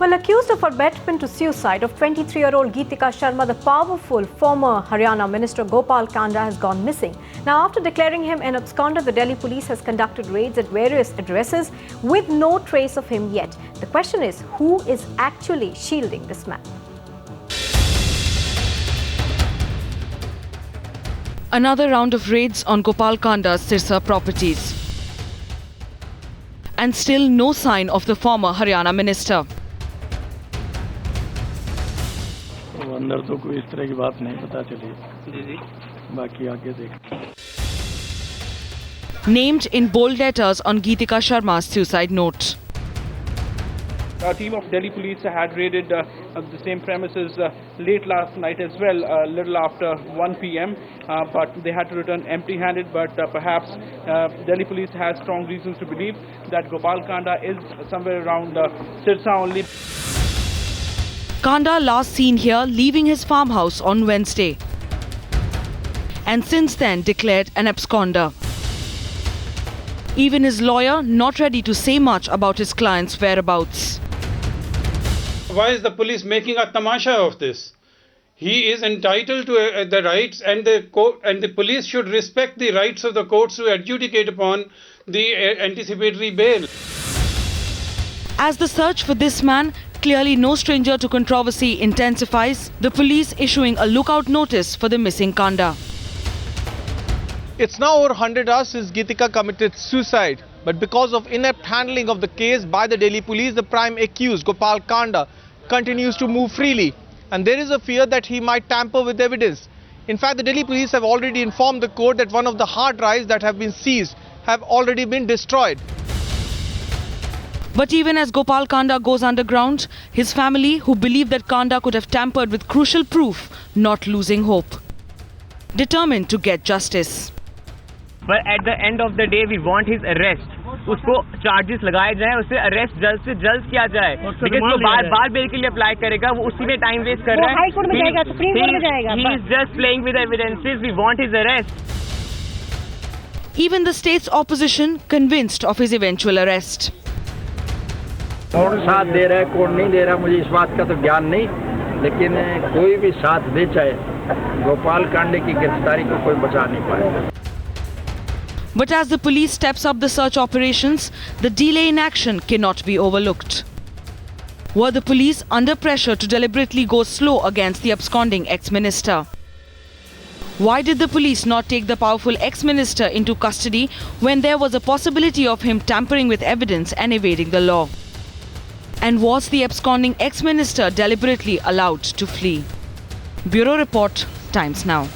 Well, accused of abetment to suicide of 23-year-old Geetika Sharma, the powerful former Haryana Minister Gopal Kanda has gone missing. Now, after declaring him an absconder, the Delhi police has conducted raids at various addresses with no trace of him yet. The question is, who is actually shielding this man? Another round of raids on Gopal Kanda's Sirsa properties. And still no sign of the former Haryana minister. अंदर तो कोई इस तरह की बात नहीं पता चली जी बाकी आगे देख Named in bold letters on Geetika Sharma's suicide note. A team of Delhi police had raided the same premises late last night as well, a little after 1 p.m. But they had to return empty-handed. But perhaps Delhi police has strong reasons to believe that Gopal Kanda is somewhere around Sirsa only. Kanda last seen here leaving his farmhouse on Wednesday, and since then declared an absconder. Even his lawyer not ready to say much about his client's whereabouts. Why is the police making a tamasha of this? He is entitled to the rights, and the police should respect the rights of the courts to adjudicate upon the anticipatory bail. As the search for this man, clearly no stranger to controversy, intensifies, the police issuing a lookout notice for the missing Kanda. It's now over 100 hours since Geetika committed suicide, but because of inept handling of the case by the Delhi police, the prime accused, Gopal Kanda, continues to move freely, and there is a fear that he might tamper with evidence. In fact, the Delhi police have already informed the court that one of the hard drives that have been seized have already been destroyed. But even as Gopal Kanda goes underground, his family, who believe that Kanda could have tampered with crucial proof, not losing hope. Determined to get justice. But at the end of the day, we want his arrest. उसको charges लगाए जाएं, उसे arrest जल्द से जल्द किया जाए. Because वो बार bail के लिए apply करेगा, वो उसी में time waste कर रहा है. हाई कोर्ट में जाएगा, सुप्रीम कोर्ट में जाएगा. He is just playing with evidences. We want his arrest. Even the state's opposition convinced of his eventual arrest. कौन साथ दे रहा है कौन नहीं दे रहा मुझे इस बात का तो ज्ञान नहीं लेकिन कोई भी साथ दे चाहे गोपाल कांडे की गिरफ्तारी को कोई बचा नहीं पाएगा. But as the police steps up the search operations, the delay in action cannot be overlooked. Were the police under pressure to deliberately go slow against the absconding ex-minister? Why did the police not take the powerful ex-minister into custody when there was a possibility of him tampering with evidence and evading the law? And was the absconding ex-minister deliberately allowed to flee? Bureau Report, Times Now.